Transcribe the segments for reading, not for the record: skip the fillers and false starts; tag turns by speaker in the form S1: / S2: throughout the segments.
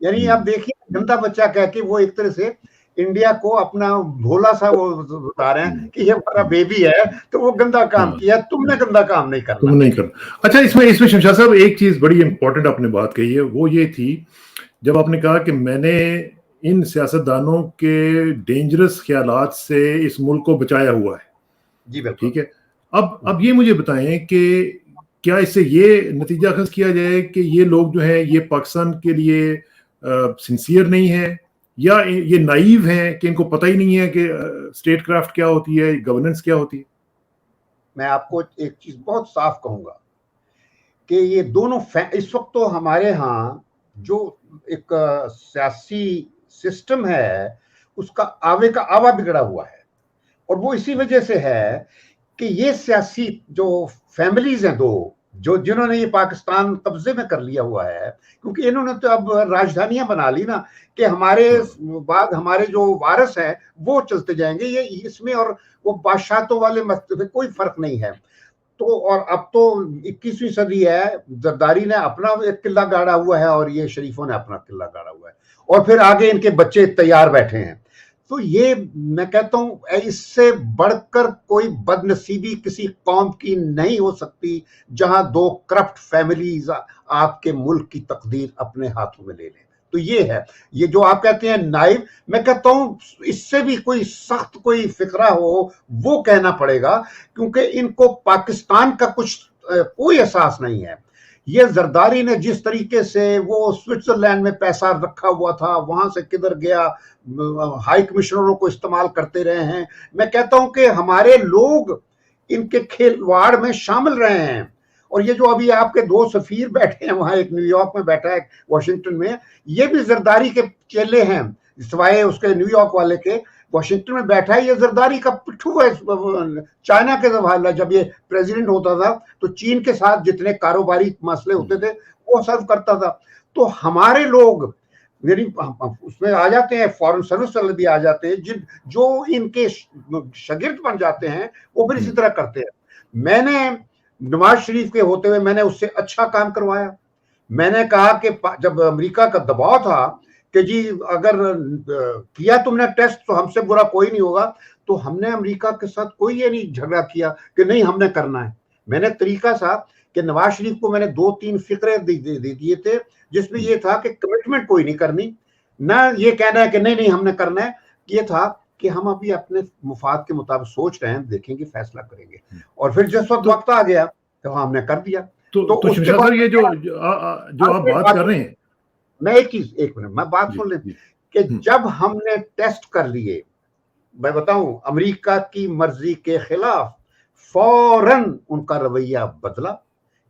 S1: یعنی اب دیکھیے گندا بچہ کہہ کے وہ ایک طرح سے انڈیا کو اپنا بھولا سا وہ بتا رہے ہیں کہ یہ ہمارا بیبی ہے تو وہ گندا کام کیا، تم نے گندا کام نہیں کرنا،
S2: تم نہیں کرنا۔ اچھا اس میں شمشاد صاحب ایک چیز بڑی امپورٹنٹ آپ نے بات کہی ہے، وہ یہ تھی جب آپ نے کہا کہ میں نے ان سیاستدانوں کے ڈینجرس خیالات سے اس ملک کو بچایا ہوا ہے۔
S1: جی بالکل،
S2: ٹھیک ہے، اب یہ مجھے بتائیں کہ کیا اس سے یہ نتیجہ اخذ کیا جائے کہ یہ لوگ جو ہیں یہ پاکستان کے لیے سنسیئر نہیں ہیں، یا یہ نائیو ہیں کہ ان کو پتہ ہی نہیں ہے کہ اسٹیٹ کرافٹ کیا ہوتی ہے، گورننس کیا ہوتی ہے؟
S1: میں آپ کو ایک چیز بہت صاف کہوں گا کہ یہ دونوں اس وقت تو ہمارے ہاں جو ایک سیاسی سسٹم ہے اس کا آوے کا آوا بگڑا ہوا ہے، اور وہ اسی وجہ سے ہے کہ یہ سیاسی جو فیملیز ہیں دو جنہوں نے یہ پاکستان قبضے میں کر لیا ہوا ہے، کیونکہ انہوں نے تو اب راجدھانیاں بنا لی نا کہ ہمارے بعد ہمارے جو وارث ہیں وہ چلتے جائیں گے، یہ اس میں اور وہ بادشاہتوں والے مسئلے میں کوئی فرق نہیں ہے۔ تو اور اب تو 21ویں صدی ہے، زرداری نے اپنا ایک قلعہ گاڑا ہوا ہے اور یہ شریفوں نے اپنا قلعہ گاڑا ہوا ہے، اور پھر آگے ان کے بچے تیار بیٹھے ہیں۔ تو یہ میں کہتا ہوں اس سے بڑھ کر کوئی بد نصیبی کسی قوم کی نہیں ہو سکتی جہاں دو کرپٹ فیملیز آپ کے ملک کی تقدیر اپنے ہاتھوں میں لے لیں۔ تو یہ ہے، یہ جو آپ کہتے ہیں نائب، میں کہتا ہوں اس سے بھی کوئی سخت کوئی فقرہ ہو وہ کہنا پڑے گا، کیونکہ ان کو پاکستان کا کچھ کوئی احساس نہیں ہے۔ یہ زرداری نے جس طریقے سے وہ سوئٹزرلینڈ میں پیسہ رکھا ہوا تھا وہاں سے کدھر گیا، ہائی کمشنروں کو استعمال کرتے رہے ہیں، میں کہتا ہوں کہ ہمارے لوگ ان کے کھلواڑ میں شامل رہے ہیں۔ اور یہ جو ابھی آپ کے دو سفیر بیٹھے ہیں، وہاں ایک نیو یارک میں بیٹھا ہے، واشنگٹن میں، یہ بھی زرداری کے چیلے ہیں، سوائے اس کے نیو یارک والے کے واشنگٹن میں بیٹھا ہے، یہ زرداری کا پٹھو ہے۔ چائنا کے حوالہ جب یہ پریزیڈنٹ ہوتا تھا تو چین کے ساتھ جتنے کاروباری مسئلے ہوتے تھے وہ سالو کرتا تھا۔ تو ہمارے لوگ یعنی اس میں آ جاتے ہیں، فارن سروس والے بھی آ جاتے ہیں، جو ان کے شاگرد بن جاتے ہیں وہ پھر اسی طرح کرتے ہیں۔ میں نے نواز شریف کے ہوتے ہوئے میں نے اس سے اچھا کام کروایا۔ میں نے کہا کہ جب امریکہ کا دباؤ تھا کہ جی اگر کیا تم نے ٹیسٹ تو ہم سے برا کوئی نہیں ہوگا، تو ہم نے امریکہ کے ساتھ کوئی یہ نہیں جھگڑا کیا کہ نہیں ہم نے کرنا ہے۔ میں نے طریقہ تھا کہ نواز شریف کو میں نے 2-3 فقرے دیے تھے جس میں یہ تھا کہ کمٹمنٹ کوئی نہیں کرنی، نہ یہ کہنا ہے کہ نہیں ہم نے کرنا ہے، یہ تھا کہ ہم ابھی اپنے مفاد کے مطابق سوچ رہے ہیں، دیکھیں گے، فیصلہ کریں گے، اور پھر جس وقت آ گیا تو ہم نے کر دیا۔
S2: تو شمشاد صاحب یہ جو آپ بات کر رہے ہیں،
S1: میں ایک منٹ میں بات سن لیں کہ جب ہم نے ٹیسٹ کر لیے، میں بتاؤں امریکہ کی مرضی کے خلاف فوراً ان کا رویہ بدلا،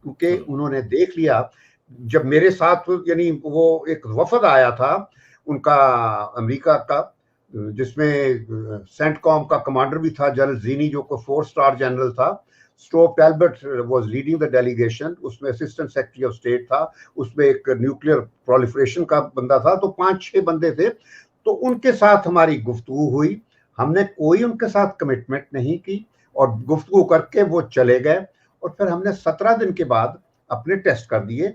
S1: کیونکہ انہوں نے دیکھ لیا۔ جب میرے ساتھ یعنی وہ ایک وفد آیا تھا ان کا امریکہ کا، جس میں سینٹ کام کا کمانڈر بھی تھا جنرل زینی جو کو 4 اسٹار جنرل تھا، Strobe Talbott was leading the delegation, اس میں اسسٹنٹ سیکرٹری آف اسٹیٹ تھا، اس میں ایک نیوکلیئر پرولیفریشن کا بندہ تھا، تو 5-6 بندے تھے۔ تو ان کے ساتھ ہماری گفتگو ہوئی، ہم نے کوئی ان کے ساتھ کمٹمنٹ نہیں کی، اور گفتگو کر کے وہ چلے گئے، اور پھر ہم نے 17 دن کے بعد اپنے ٹیسٹ کر دیے۔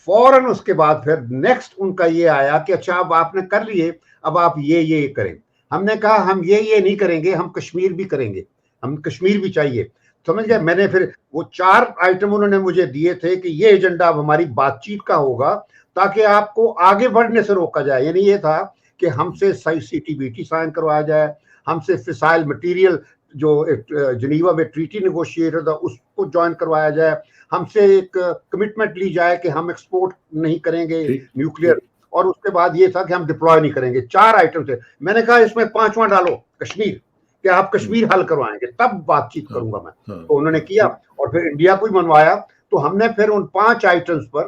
S1: فوراً اس کے بعد پھر نیکسٹ ان کا یہ آیا کہ اچھا اب آپ نے کر لیے، اب آپ یہ کریں۔ ہم نے کہا ہم یہ نہیں کریں گے، ہم کشمیر بھی کریں گے، ہم کشمیر بھی چاہیے، سمجھ گئے۔ میں نے پھر وہ 4 آئٹم انہوں نے مجھے دیے تھے کہ یہ ایجنڈا اب ہماری بات چیت کا ہوگا تاکہ آپ کو آگے بڑھنے سے روکا جائے۔ یعنی یہ تھا کہ ہم سے CTBT سائن کروایا جائے، ہم سے فسائل مٹیریل جو جنیوا میں ٹریٹی نیگوشیٹر تھا اس کو جوائن کروایا جائے، ہم سے ایک کمٹمنٹ لی جائے کہ ہم ایکسپورٹ نہیں کریں گے نیوکلیئر، اور اس کے بعد یہ تھا کہ ہم ڈپلوائے نہیں کریں گے۔ 4 آئٹم تھے۔ میں نے کہا اس میں 5واں ڈالو کشمیر، کہ آپ کشمیر حل کروائیں گے تب بات چیت کروں گا میں۔ تو انہوں نے کیا، اور پھر انڈیا کو ہی منوایا۔ تو ہم نے پھر ان 5 آئٹمز پر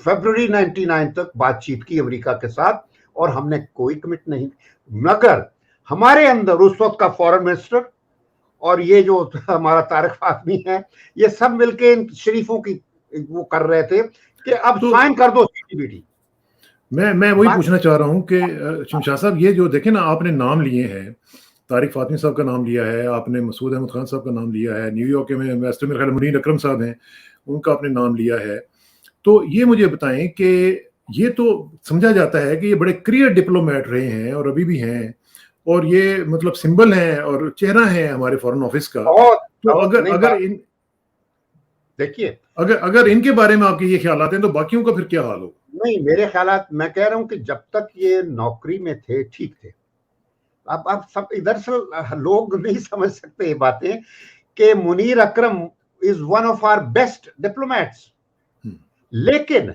S1: فیبروری 99 تک بات چیت کی امریکہ کے ساتھ، اور ہم نے کوئی کمٹ نہیں، مگر ہمارے اندر اس وقت کا فورن منسٹر اور یہ جو ہمارا طارق فاطمی ہے، یہ سب مل کے ان شریفوں کی وہ کر رہے تھے کہ اب سائن کر دو CTBT۔
S2: میں وہی پوچھنا چاہ رہا ہوں کہ شمشاد صاحب یہ جو دیکھیں نا، آپ نے نام لیے ہیں، طارق فاطمی صاحب کا نام لیا ہے آپ نے، مسعود احمد خان صاحب کا نام لیا ہے، نیو یارک میں میرے خیال منیر اکرم صاحب ہیں، ان کا آپ نے نام لیا ہے۔ تو یہ مجھے بتائیں کہ یہ تو سمجھا جاتا ہے کہ یہ بڑے کریئر ڈپلومیٹ رہے ہیں اور ابھی بھی ہیں, اور یہ مطلب سمبل ہیں اور چہرہ ہیں ہمارے فارن آفس کا. تو اگر ان
S1: دیکھیے
S2: اگر ان کے بارے میں آپ کے یہ خیالات ہیں تو باقیوں کا پھر کیا حال ہو؟
S1: نہیں, میرے خیالات, میں کہہ رہا ہوں کہ جب تک یہ نوکری میں تھے ٹھیک تھے. اب سب ادھر سے لوگ نہیں سمجھ سکتے یہ باتیں کہ Munir Akram is one of our best diplomats. لیکن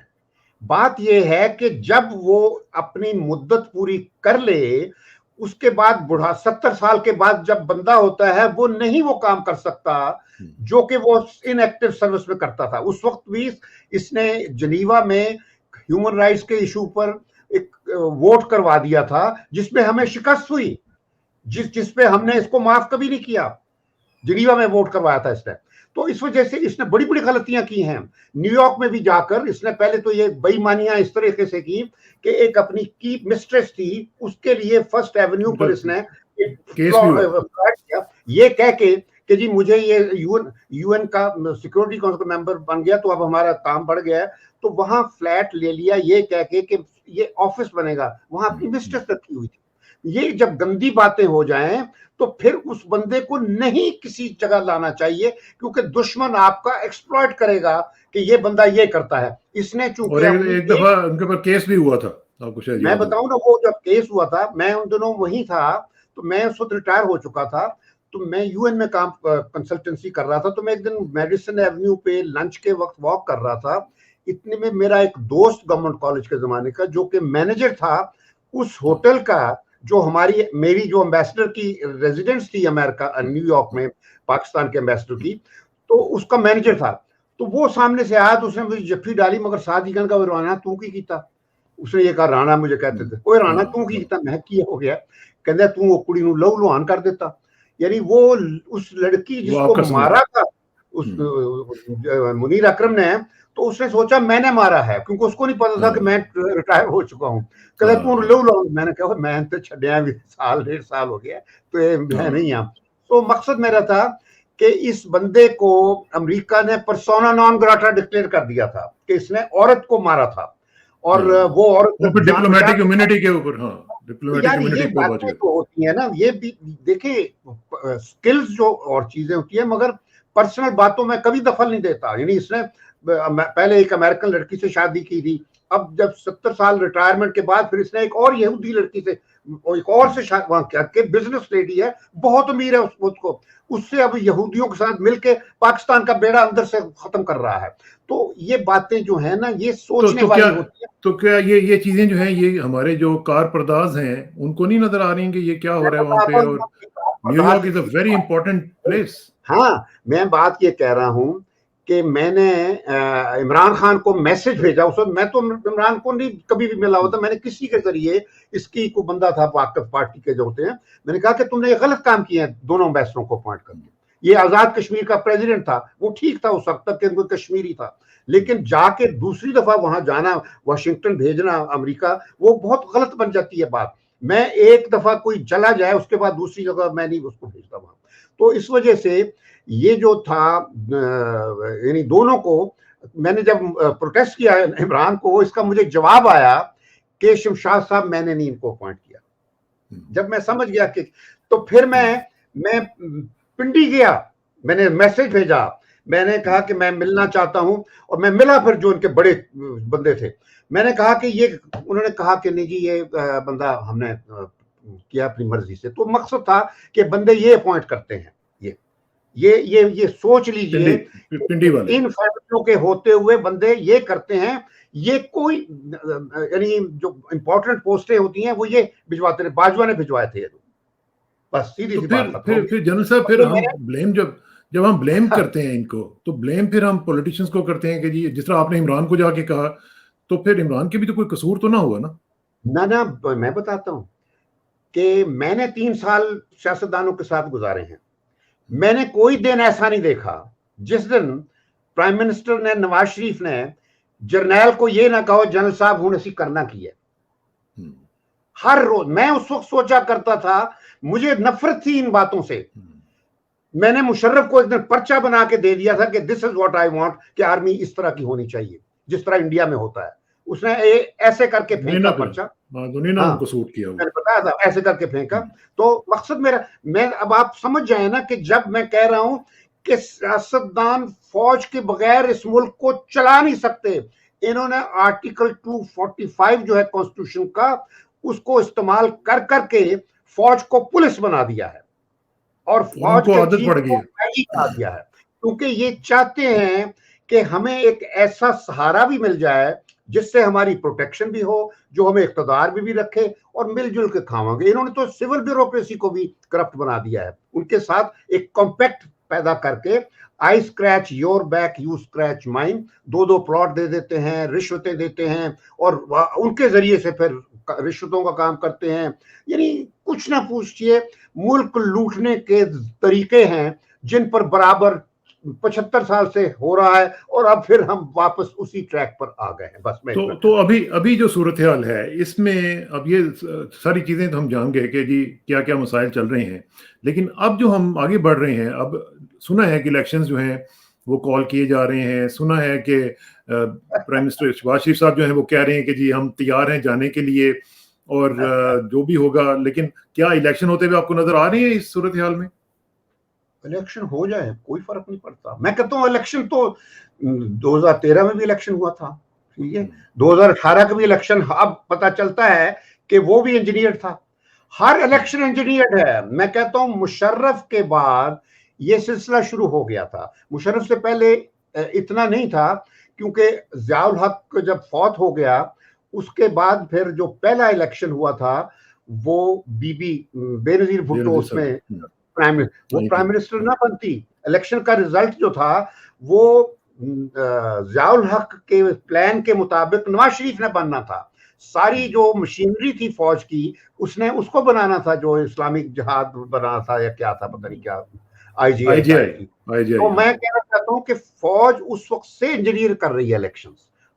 S1: بات یہ ہے کہ جب وہ اپنی مدت پوری کر لے, اس کے بعد بڑھا 70 سال کے بعد جب بندہ ہوتا ہے وہ نہیں وہ کام کر سکتا جو کہ وہ ان ایکٹیو سروس میں کرتا تھا. اس وقت بھی اس نے جنیوا میں ہیومن رائٹس کے ایشو پر ایک ووٹ کروا دیا تھا جس میں ہمیں شکست ہوئی, جس پہ ہم نے اس کو معاف کبھی نہیں کیا. جنیوا میں ووٹ کروایا تھا اس نے. تو اس وجہ سے اس نے بڑی بڑی غلطیاں کی ہیں. نیو یارک میں بھی جا کر اس نے پہلے تو یہ بے ایمانیاں اس طریقے سے کی کہ ایک اپنی کی مسٹریس تھی, اس کے لیے فرسٹ ایونیو پر اس نے یہ کہہ کے کہ جی مجھے یہ یو این کا سیکورٹی کونسل کا ممبر بن گیا تو اب ہمارا کام بڑھ گیا ہے, تو وہاں فلیٹ لے لیا یہ کہہ کے کہ یہ آفس بنے گا, وہاں اپنی مسٹریس رکھی ہوئی تھی. یہ جب گندی باتیں ہو جائیں تو پھر اس بندے کو نہیں کسی جگہ لانا چاہیے, کیونکہ دشمن آپ کا ایکسپلائٹ کرے گا کہ یہ بندہ یہ کرتا ہے. اس نے چونکہ
S2: ایک دفعہ ان کے پر کیس بھی ہوا تھا, آپ کو شاید
S1: میں بتاؤں نا, وہ جب کیس ہوا تھا میں ان دنوں وہی تھا, تو میں اس وقت ریٹائر ہو چکا تھا, تو میں یو این میں کام کنسلٹنسی کر رہا تھا. تو میں ایک دن میڈیسن ایونیو پہ لنچ کے وقت واک کر رہا تھا. اتنے میں میرا ایک دوست گورنمنٹ کالج کے زمانے کا جو کہ مینیجر تھا اس ہوٹل کا, جو میری جو امبیسڈر کی ریزیڈنس تھی امریکہ نیو یارک میں, پاکستان کے امبیسڈر کی, تو اس کا مینیجر تھا. تو وہ سامنے سے آیا تو اس نے مجھے جفی ڈالی, مگر ساتھ ہی کہنے کا رانا تو کی کیتا. اس نے یہ کہا, رانا مجھے کہتے تھے, کوئی رانا تو کی کیتا. میں کیا ہو گیا, کہتے تو وہ کڑی نو لو لوہان کر دیتا. یعنی وہ اس لڑکی جس کو مارا تھا اس منیر اکرم نے, تو اس نے سوچا میں نے مارا ہے, کیونکہ اس کو نہیں پتا تھا کہ میں ریٹائر ہو چکا ہوں. کہتے تو لو لو, میں نے کہا میں تو چھڈیا بھی 1.5 سال ہو گیا تو میں نہیں ہوں. تو مقصد میرا تھا کہ اس بندے کو امریکہ نے پرسونا نان گراٹا ڈکلیئر کر دیا تھا کہ اس نے عورت کو مارا تھا, اور وہ عورت
S2: ڈپلومیٹک کمیونٹی کے اوپر.
S1: یہ باتیں تو ہوتی ہیں نا, یہ بھی دیکھیں سکلز جو اور چیزیں ہوتی ہیں, مگر پرسنل باتوں میں کبھی دخل نہیں دیتا. یعنی اس نے پہلے ایک امریکن لڑکی سے شادی کی تھی, اب جب 70 سال ریٹائرمنٹ کے بعد پھر اس نے ایک اور یہودی لڑکی سے, ایک اور سے وہاں کیا کہ بزنس لیڈی ہے, بہت امیر ہے اس سے اب یہودیوں کے ساتھ مل کے پاکستان کا بیڑا اندر سے ختم کر رہا ہے. تو یہ باتیں جو ہیں نا یہ سوچنے والی ہوتی ہیں.
S2: تو کیا یہ چیزیں جو ہیں یہ ہمارے جو کار پرداز ہیں ان کو نہیں نظر آ رہی ہیں کہ یہ کیا ہو رہا ہے وہاں پہ؟ اور new York is a very important place.
S1: ہاں, میں بات یہ کہہ رہا ہوں کہ میں نے عمران خان کو میسج بھیجا. اس وقت میں تو عمران کو نہیں کبھی بھی ملا ہوتا, میں نے کسی کے ذریعے, اس کی کوئی بندہ تھا پارٹی کے جو ہوتے ہیں, میں نے کہا کہ تم نے یہ غلط کام کیا ہے دونوں امبیسڈروں کو اپوائنٹ کر کے. یہ آزاد کشمیر کا پریزیڈنٹ تھا, وہ ٹھیک تھا اس وقت تک کہ کوئی کشمیری تھا, لیکن جا کے دوسری دفعہ وہاں جانا, واشنگٹن بھیجنا امریکہ, وہ بہت غلط بن جاتی ہے بات. میں ایک دفعہ کوئی چلا جائے اس کے بعد دوسری جگہ میں نہیں اس کو بھیجتا وہاں. تو اس وجہ سے یہ جو تھا, یعنی دونوں کو میں نے جب پروٹیسٹ کیا عمران کو, اس کا مجھے جواب آیا کہ شمشاد صاحب میں نے نہیں ان کو اپوائنٹ کیا. جب میں سمجھ گیا کہ, تو پھر میں پنڈی گیا, میں نے میسج بھیجا, میں نے کہا کہ میں ملنا چاہتا ہوں, اور میں ملا پھر جو ان کے بڑے بندے تھے. میں نے کہا کہ یہ, انہوں نے کہا کہ نہیں جی یہ بندہ ہم نے کیا اپنی مرضی سے. تو مقصد تھا کہ بندے یہ اپوائنٹ کرتے ہیں. یہ سوچ لیجئے ان فیملیوں کے ہوتے ہوئے بندے یہ کرتے ہیں. یہ کوئی یعنی جو امپورٹنٹ پوسٹیں ہوتی ہیں وہ یہ بھجواتے ہیں, باجوہ نے بھجوائے تھے. بس سیدھی سی بات.
S2: پھر جنرل صاحب, پھر ہم بلیم جب ہم بلیم کرتے ہیں ان کو, تو بلیم پھر ہم پولیٹیشنز کو کرتے ہیں کہ جی جس طرح آپ نے عمران کو جا کے کہا, تو پھر عمران کے بھی تو کوئی قصور تو نہ ہوا نا؟
S1: نہ میں بتاتا ہوں کہ میں نے 3 سال سیاستدانوں کے ساتھ گزارے ہیں. میں نے کوئی دن ایسا نہیں دیکھا جس دن پرائم منسٹر نے, نواز شریف نے جرنیل کو یہ نہ کہو جنرل صاحب ہوں اسی کرنا کی ہے. ہر روز میں اس وقت سوچا کرتا تھا, مجھے نفرت تھی ان باتوں سے. میں نے مشرف کو ایک دن پرچہ بنا کے دے دیا تھا کہ دس از واٹ آئی وانٹ, کہ آرمی اس طرح کی ہونی چاہیے جس طرح انڈیا میں ہوتا ہے. اس نے ایسے کر کے پھینکا پرچہ،
S2: ان کو سوٹ کیا،
S1: میں نے بتایا تھا ایسے کر کے پھینکا. تو مقصد میرا، میں اب آپ سمجھ جائیں نا کہ جب میں کہہ رہا ہوں کہ سیاستدان فوج کے بغیر اس ملک کو چلا نہیں سکتے، انہوں نے آرٹیکل 245 جو ہے کانسٹیٹیوشن کا، اس کو استعمال کر کر کے فوج کو پولیس بنا دیا ہے اور فوج کے چیف کو فوجی بنا دیا ہے، کیونکہ یہ چاہتے ہیں کہ ہمیں ایک ایسا سہارا بھی مل جائے جس سے ہماری پروٹیکشن بھی ہو، جو ہمیں اقتدار بھی رکھے اور مل جل کے کھاواں گے. انہوں نے تو سول بیوروکریسی کو بھی کرپٹ بنا دیا ہے، ان کے ساتھ ایک کمپیکٹ پیدا کر کے I scratch your back you scratch mine, 2 plot دے دیتے ہیں، رشوتیں دیتے ہیں اور ان کے ذریعے سے پھر رشوتوں کا کام کرتے ہیں. یعنی کچھ نہ پوچھئے، ملک لوٹنے کے طریقے ہیں جن پر برابر 75 سال سے ہو رہا ہے، اور اب پھر ہم واپس اسی ٹریک پر آ گئے ہیں. بس میں
S2: تو ابھی جو صورتحال ہے اس میں، اب یہ ساری چیزیں تو ہم جان گئے کہ جی کیا کیا مسائل چل رہے ہیں، لیکن اب جو ہم آگے بڑھ رہے ہیں، اب سنا ہے کہ الیکشنز جو ہیں وہ کال کیے جا رہے ہیں، سنا ہے کہ پرائم منسٹر شہباز شریف صاحب جو ہیں وہ کہہ رہے ہیں کہ جی ہم تیار ہیں جانے کے لیے اور جو بھی ہوگا. لیکن کیا الیکشن ہوتے ہوئے آپ کو نظر آ رہی ہیں اس صورتحال میں؟
S1: الیکشن ہو جائے کوئی فرق نہیں پڑتا. میں کہتا ہوں الیکشن تو 2013 میں بھی الیکشن ہوا تھا، ٹھیک ہے، 2018 کا بھی الیکشن اب پتہ چلتا ہے کہ وہ بھی انجینئر تھا. ہر الیکشن انجینئر ہے. میں کہتا ہوں مشرف کے بعد یہ سلسلہ شروع ہو گیا تھا. مشرف سے پہلے اتنا نہیں تھا، کیونکہ ضیاء الحق جب فوت ہو گیا اس کے بعد پھر جو پہلا الیکشن ہوا تھا وہ بے نظیر بھٹو اس میں پرائم منسٹر نہ بنتی. الیکشن کا رزلٹ جو تھا وہ ضیاء الحق کے پلان کے مطابق نواز شریف نے بننا تھا. ساری جو مشینری تھی فوج کی اس نے اس کو بنانا تھا، جو اسلامک جہاد بنانا تھا یا کیا تھا پتہ نہیں کیا، آئی جی آئی. تو میں کہنا چاہتا ہوں کہ فوج اس وقت سے انجینئر کر رہی ہے الیکشن،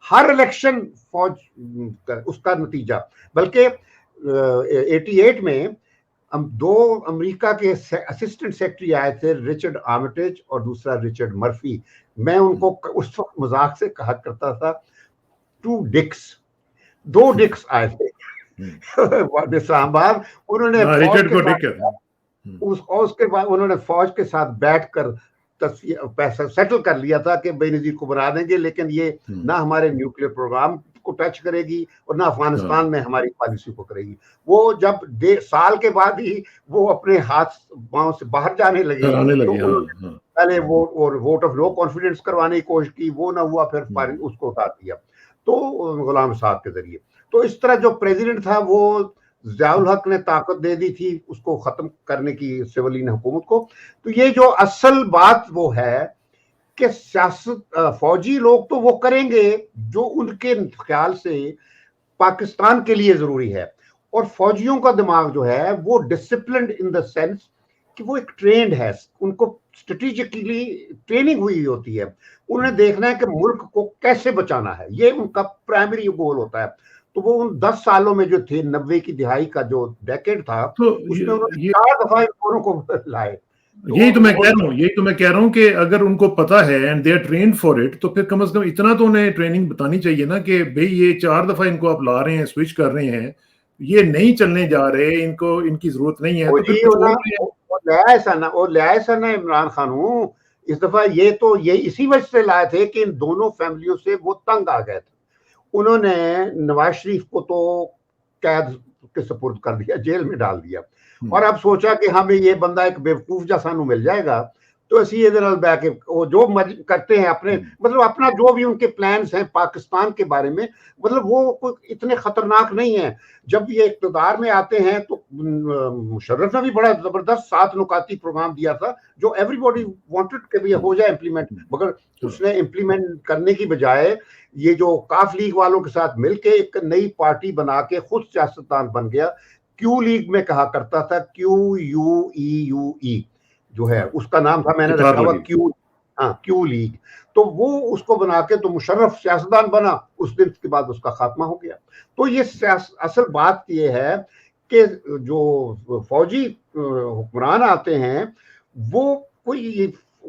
S1: ہر الیکشن فوج اس کا نتیجہ. بلکہ 88 میں 2 امریکہ کے اسسٹنٹ سیکرٹری آئے تھے، رچرڈ آرمیٹیج اور دوسرا رچرڈ مرفی. میں ان کو اس وقت مذاق سے کہا کرتا تھا 2 ڈکس آئے تھے اسلام آباد. انہوں نے اس کے بعد انہوں نے فوج کے ساتھ بیٹھ کر پیسہ سیٹل کر لیا تھا کہ بے نظیر کو بنا دیں گے، لیکن یہ نہ ہمارے نیوکلیر پروگرام کو ٹچ کرے گی اور نہ افغانستان میں ہماری پالیسی کو کرے گی. وہ جب سال کے بعد ہی وہ اپنے ہاتھ پاؤں سے باہر جانے لگے تو پہلے وہ ووٹ آف نو کانفیڈنس کروانے کی کوشش کی، وہ نہ ہوا، پھر اس کو اتار دیا تو غلام صاحب کے ذریعے. تو اس طرح جو پریزیڈنٹ تھا وہ ضیاء الحق نے طاقت دے دی تھی اس کو ختم کرنے کی، سولین حکومت کو. تو یہ جو اصل بات وہ ہے کہ سیاست فوجی لوگ تو وہ کریں گے جو ان کے خیال سے پاکستان کے لیے ضروری ہے، اور فوجیوں کا دماغ جو ہے وہ ڈسپلنڈ ان دا سینس کہ وہ ایک ٹرینڈ ہے، ان کو اسٹریٹجکلی ٹریننگ ہوئی ہوتی ہے. انہیں دیکھنا ہے کہ ملک کو کیسے بچانا ہے، یہ ان کا پرائمری گول ہوتا ہے. تو وہ ان 10 سالوں میں جو تھے، 90 کی دہائی کا جو ڈیکیڈ تھا، اس میں انہوں نے 4 دفعہ ان کو لائے.
S2: یہی تو میں کہہ رہا ہوں کہ اگر ان کو پتا ہے and they are trained for it, تو پھر کم از کم اتنا تو انہیں ٹریننگ بتانی چاہیے نا کہ بھئی یہ 4 دفعہ ان کو آپ لا رہے ہیں، سوئچ کر رہے ہیں، یہ نہیں چلنے جا رہے، ان کو ان کی ضرورت نہیں ہے.
S1: اور لیا ایسا نا عمران خان ہوں اس دفعہ یہ اسی وجہ سے لائے تھے کہ ان دونوں فیملیوں سے وہ تنگ آ گئے تھے. انہوں نے نواز شریف کو تو قید کے سپرد کر دیا، جیل میں ڈال دیا، اور اب سوچا کہ ہمیں یہ بندہ ایک بیوقوف جیسا نو مل جائے گا تو اسی یہ بہ کے جو کرتے ہیں اپنے مطلب اپنا جو بھی ان کے پلانز ہیں پاکستان کے بارے میں، مطلب وہ اتنے خطرناک نہیں ہیں. جب یہ اقتدار میں آتے ہیں تو مشرف نے بھی بڑا زبردست 7 نکاتی پروگرام دیا تھا جو ایوری باڈی وانٹڈ کہ بھی ہو جائے امپلیمنٹ، مگر اس نے امپلیمنٹ کرنے کی بجائے یہ جو کاف لیگ والوں کے ساتھ مل کے ایک نئی پارٹی بنا کے خود سیاستدان بن گیا. کیو لیگ میں کہا کرتا تھا QUEUE جو ہے اس کا نام تھا، میں نے رکھا ہوا کیو لیگ. تو وہ اس کو بنا کے تو مشرف سیاستدان بنا، اس دن کے بعد اس کا خاتمہ ہو گیا. تو یہ اصل بات یہ ہے کہ جو فوجی حکمران آتے ہیں وہ کوئی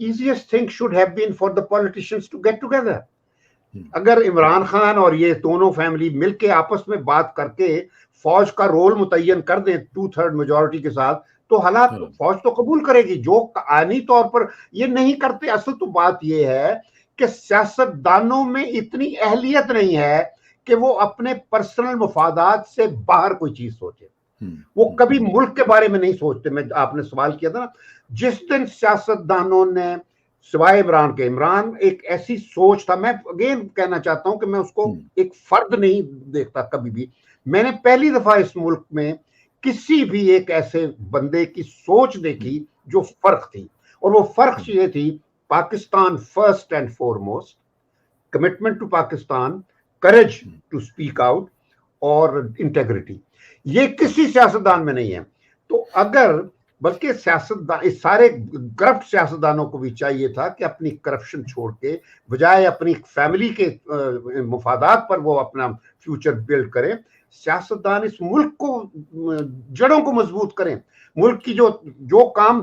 S1: easiest thing should have been for the politicians to get together, اگر عمران خان اور یہ دونوں فیملی مل کے آپس میں بات کر کے فوج کا رول متعین کر دیں 2/3 میجورٹی کے ساتھ تو حالات فوج تو قبول کرے گی. جو آئینی طور پر یہ نہیں کرتے. اصل تو بات یہ ہے کہ سیاست دانوں میں اتنی اہلیت نہیں ہے کہ وہ اپنے پرسنل مفادات سے باہر کوئی چیز سوچے. وہ کبھی ملک کے بارے میں نہیں سوچتے. میں آپ نے سوال کیا تھا نا, جس دن سیاست دانوں نے سوائے عمران کے, عمران ایک ایسی سوچ تھا, میں اگین کہنا چاہتا ہوں کہ میں اس کو ایک فرد نہیں دیکھتا کبھی بھی. میں نے پہلی دفعہ اس ملک میں کسی بھی ایک ایسے بندے کی سوچ دیکھی جو فرق تھی, اور وہ فرق یہ تھی Pakistan first and foremost, commitment to Pakistan, courage to speak out اور انٹیگریٹی. یہ کسی سیاستدان میں نہیں ہے. تو اگر بلکہ سیاستدان, سارے کرپٹ سیاستدانوں کو بھی چاہیے تھا کہ اپنی کرپشن چھوڑ کے بجائے اپنی فیملی کے مفادات پر وہ اپنا فیوچر بلڈ کریں. سیاستدان اس ملک کو جڑوں کو مضبوط کریں. ملک کی جو کام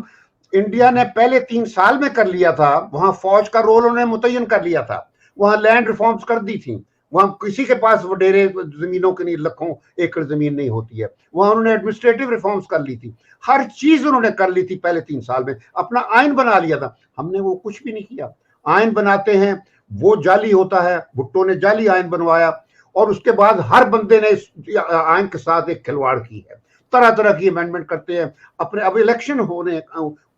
S1: انڈیا نے پہلے 3 سال میں کر لیا تھا, وہاں فوج کا رول انہوں نے متعین کر لیا تھا, وہاں لینڈ ریفارمز کر دی تھیں, وہاں کسی کے پاس وڈیرے زمینوں کے نہیں, لکھوں ایکڑ زمین نہیں ہوتی ہے, وہاں انہوں نے ایڈمنسٹریٹو ریفارمز کر لی تھی, ہر چیز انہوں نے کر لی تھی پہلے 3 سال میں, اپنا آئین بنا لیا تھا. ہم نے وہ کچھ بھی نہیں کیا. آئین بناتے ہیں وہ جعلی ہوتا ہے, بھٹو نے جعلی آئین بنوایا, اور اس کے بعد ہر بندے نے اس آئین کے ساتھ ایک کھلواڑ کی ہے, طرح طرح کی امینڈمنٹ کرتے ہیں اپنے. اب الیکشن ہونے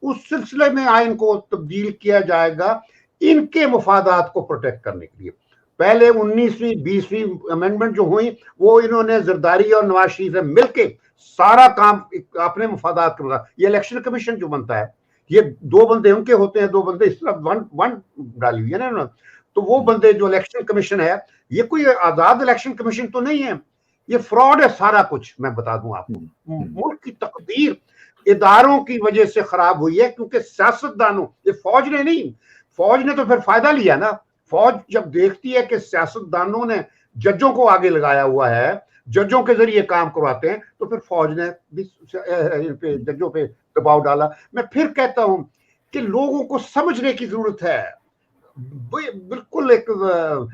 S1: اس سلسلے میں آئین کو تبدیل کیا جائے گا ان کے مفادات کو پروٹیکٹ کرنے کے لیے. پہلے 19ویں 20ویں امینڈمنٹ جو ہوئی وہ انہوں نے زرداری اور نواز شریف سے مل کے سارا کام اپنے مفادات کا. یہ الیکشن کمیشن جو بنتا ہے, یہ 2 بندے ان کے ہوتے ہیں, 2 بندے اس طرح ون ڈالی ہوئی ہے نا. تو وہ بندے جو الیکشن کمیشن ہے, یہ کوئی آزاد الیکشن کمیشن تو نہیں ہے, یہ فراڈ ہے سارا کچھ. میں بتا دوں آپ کو, ملک کی تقدیر اداروں کی وجہ سے خراب ہوئی ہے, کیونکہ سیاستدانوں, یہ فوج نے نہیں, فوج نے تو پھر فائدہ لیا نا. فوج جب دیکھتی ہے کہ سیاستدانوں نے ججوں کو آگے لگایا ہوا ہے, ججوں کے ذریعے کام کرواتے ہیں, تو پھر فوج نے بھی ججوں پہ دباؤ ڈالا. میں پھر کہتا ہوں کہ لوگوں کو سمجھنے کی ضرورت ہے. بالکل ایک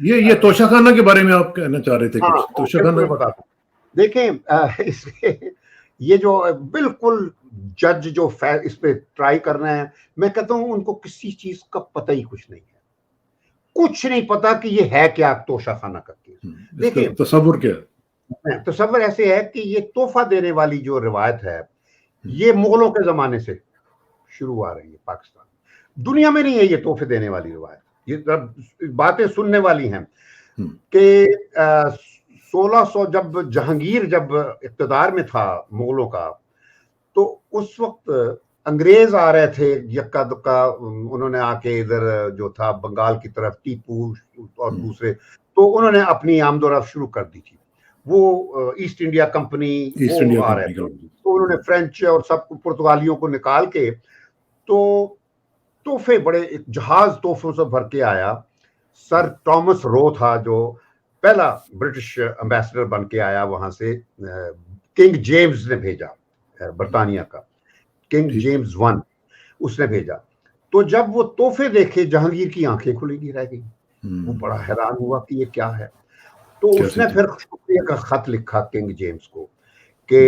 S2: یہ توشہ خانہ کے بارے میں آپ کہنا چاہ رہے تھے کچھ؟ توشہ خانہ
S1: بتاتا ہوں. دیکھیں یہ جو بالکل جج جو اس پہ ٹرائی کر رہے ہیں, میں کہتا ہوں ان کو کسی چیز کا پتہ ہی کچھ نہیں ہے, کچھ نہیں پتا کہ یہ ہے کیا توشہ خانہ کا کیس. دیکھیں
S2: تصور کیا,
S1: تصور ایسے ہے کہ یہ تحفہ دینے والی جو روایت ہے یہ مغلوں کے زمانے سے شروع آ رہی ہے پاکستان. دنیا میں نہیں ہے یہ تحفے دینے والی روایت. یہ باتیں سننے والی ہیں کہ 1600 جب جہانگیر جب اقتدار میں تھا مغلوں کا, تو اس وقت انگریز آ رہے تھے یکا دکا, انہوں نے آ کے ادھر جو تھا بنگال کی طرف, ٹیپو اور دوسرے, تو انہوں نے اپنی آمد و رفت شروع کر دی تھی. وہ ایسٹ انڈیا کمپنی وہ آ رہے تھے, تو انہوں نے فرینچ اور سب پرتگالیوں کو نکال کے تو تحفے, بڑے جہاز تحفوں سے بھر کے آیا. سر ٹامس رو تھا جو پہلا برٹش امبیسڈر بن کے آیا وہاں سے, کنگ جیمز نے بھیجا برطانیہ کا, کنگ جیمز 1 اس نے بھیجا. تو جب وہ تحفے دیکھے جہانگیر کی آنکھیں کھلی نہیں رہ گئی, وہ بڑا حیران ہوا کہ یہ کیا ہے. تو اس نے پھر شکریہ کا خط لکھا کنگ جیمز کو کہ